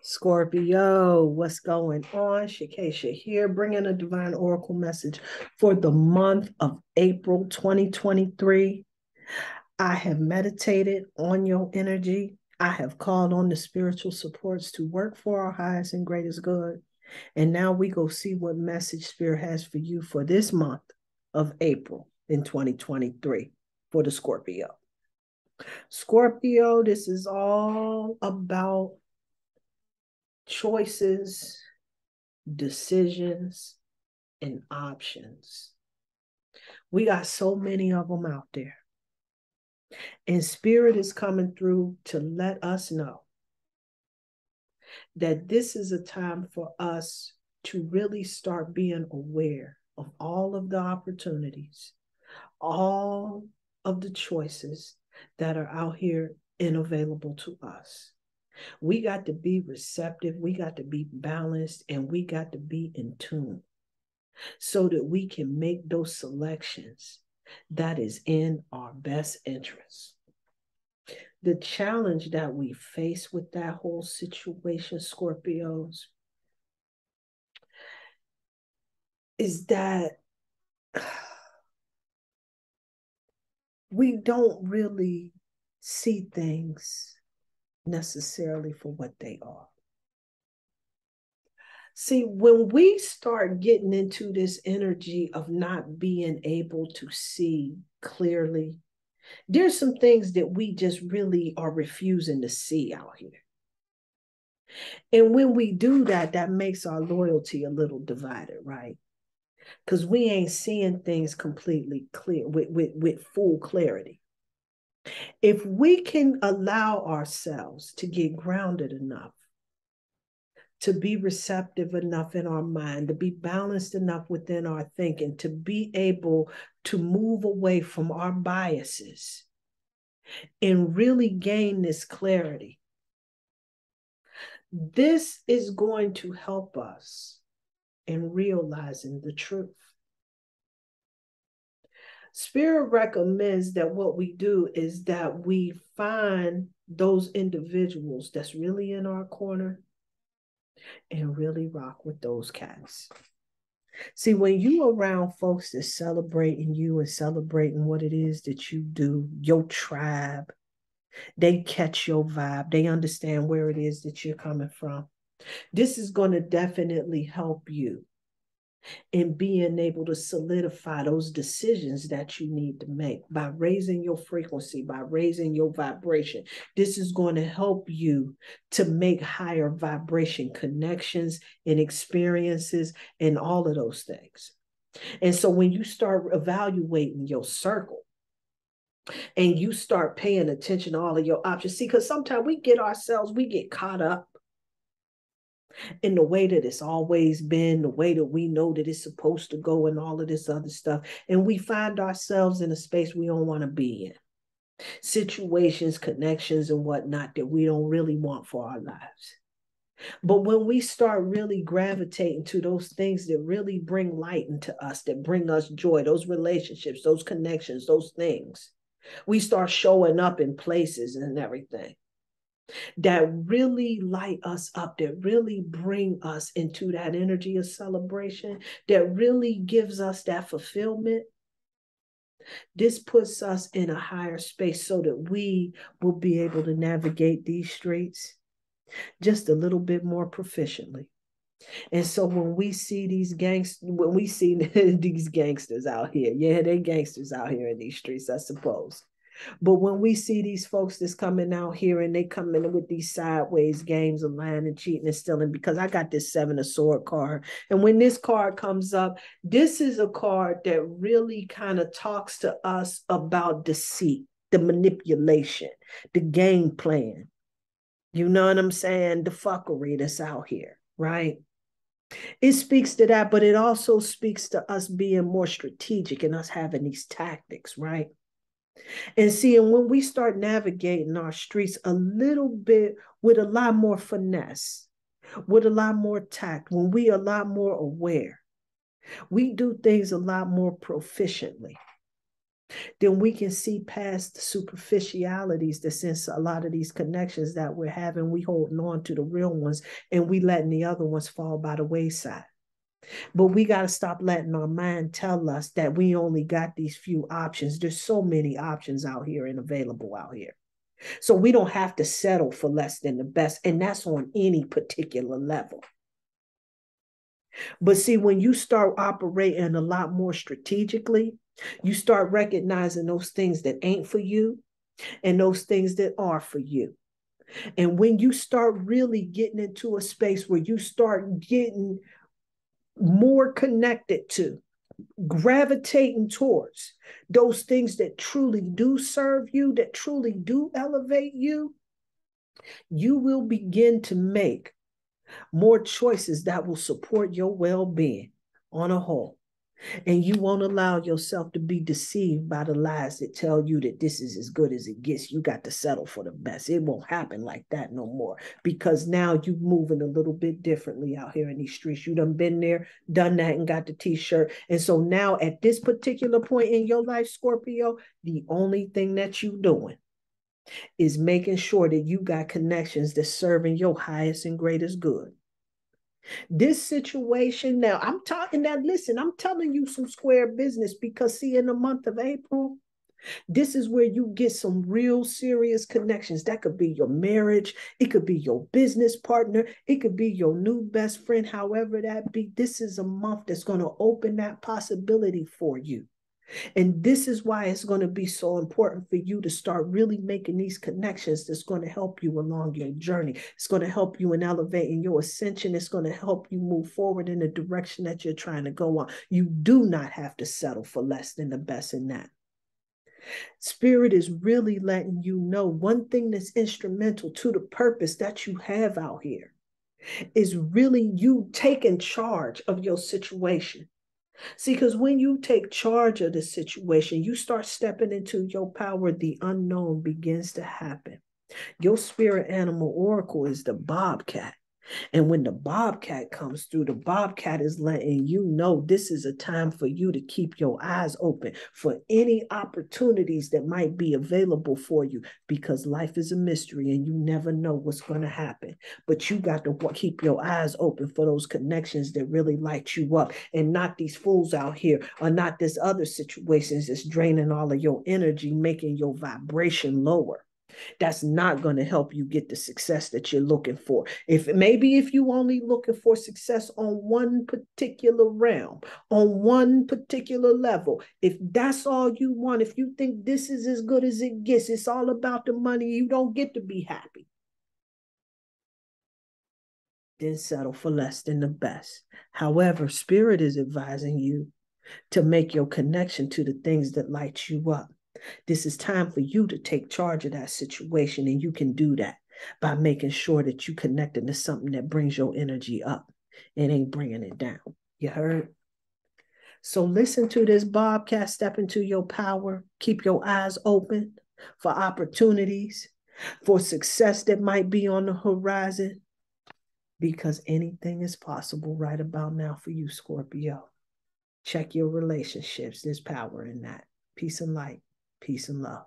Scorpio, what's going on? Shakesha here, bringing a divine oracle message for the month of April 2023. I have meditated on your energy. I have called on the spiritual supports to work for our highest and greatest good. And now we go see what message Spirit has for you for this month of April in 2023 for the Scorpio. Scorpio, this is all about choices, decisions, and options. We got so many of them out there. And Spirit is coming through to let us know that this is a time for us to really start being aware of all of the opportunities, all of the choices that are out here and available to us. We got to be receptive, we got to be balanced, and we got to be in tune so that we can make those selections that is in our best interest. The challenge that we face with that whole situation, Scorpios, is that we don't really see things necessarily for what they are. See, when we start getting into this energy of not being able to see clearly, there's some things that we just really are refusing to see out here. And when we do that, that makes our loyalty a little divided, right? Because we ain't seeing things completely clear with full clarity. If we can allow ourselves to get grounded enough, to be receptive enough in our mind, to be balanced enough within our thinking, to be able to move away from our biases and really gain this clarity, this is going to help us in realizing the truth. Spirit recommends that what we do is that we find those individuals that's really in our corner and really rock with those cats. See, when you around folks that's celebrating you and celebrating what it is that you do, your tribe, they catch your vibe. They understand where it is that you're coming from. This is going to definitely help you in being able to solidify those decisions that you need to make by raising your frequency, by raising your vibration. This is going to help you to make higher vibration connections and experiences and all of those things. And so when you start evaluating your circle, and you start paying attention to all of your options, see, because sometimes we get caught up in the way that it's always been, the way that we know that it's supposed to go, and all of this other stuff. And we find ourselves in a space we don't want to be in. Situations, connections, and whatnot that we don't really want for our lives. But when we start really gravitating to those things that really bring light into us, that bring us joy, those relationships, those connections, those things, we start showing up in places and everything that really light us up, that really bring us into that energy of celebration, that really gives us that fulfillment. This puts us in a higher space so that we will be able to navigate these streets just a little bit more proficiently. And so when we see these these gangsters out here, yeah, they gangsters out here in these streets, I suppose. But when we see these folks that's coming out here and they come in with these sideways games of lying and cheating and stealing, because I got this 7 of Sword card. And when this card comes up, this is a card that really kind of talks to us about deceit, the manipulation, the game plan. You know what I'm saying? The fuckery that's out here, right? It speaks to that, but it also speaks to us being more strategic and us having these tactics, right? And seeing when we start navigating our streets a little bit with a lot more finesse, with a lot more tact, when we are a lot more aware, we do things a lot more proficiently. then we can see past the superficialities that since a lot of these connections that we're having, we holding on to the real ones and we letting the other ones fall by the wayside. But we got to stop letting our mind tell us that we only got these few options. There's so many options out here and available out here. So we don't have to settle for less than the best. And that's on any particular level. But see, when you start operating a lot more strategically, you start recognizing those things that ain't for you and those things that are for you. And when you start really getting into a space where you start getting more connected to, gravitating towards those things that truly do serve you, that truly do elevate you, you will begin to make more choices that will support your well-being on a whole. And you won't allow yourself to be deceived by the lies that tell you that this is as good as it gets. You got to settle for the best. It won't happen like that no more, because now you're moving a little bit differently out here in these streets. You done been there, done that, and got the t-shirt. And so now at this particular point in your life, Scorpio, the only thing that you're doing is making sure that you got connections that's serving your highest and greatest good. This situation now, I'm talking that, listen, I'm telling you some square business, because see, in the month of April, this is where you get some real serious connections. That could be your marriage. It could be your business partner. It could be your new best friend, however that be. This is a month that's going to open that possibility for you. And this is why it's going to be so important for you to start really making these connections that's going to help you along your journey. It's going to help you in elevating your ascension. It's going to help you move forward in the direction that you're trying to go on. You do not have to settle for less than the best in that. Spirit is really letting you know one thing that's instrumental to the purpose that you have out here is really you taking charge of your situation. See, because when you take charge of the situation, you start stepping into your power, the unknown begins to happen. Your spirit animal oracle is the bobcat. And when the bobcat comes through, the bobcat is letting you know this is a time for you to keep your eyes open for any opportunities that might be available for you, because life is a mystery and you never know what's going to happen. But you got to keep your eyes open for those connections that really light you up, and not these fools out here, or not this other situations that's draining all of your energy, making your vibration lower. That's not going to help you get the success that you're looking for. If you only looking for success on one particular realm, on one particular level, if that's all you want, if you think this is as good as it gets, it's all about the money, you don't get to be happy, then settle for less than the best. However, Spirit is advising you to make your connection to the things that light you up. This is time for you to take charge of that situation, and you can do that by making sure that you connected to something that brings your energy up and ain't bringing it down. You heard? So listen to this bobcat, step into your power, keep your eyes open for opportunities, for success that might be on the horizon, because anything is possible right about now for you, Scorpio. Check your relationships. There's power in that. Peace and light. Peace and love.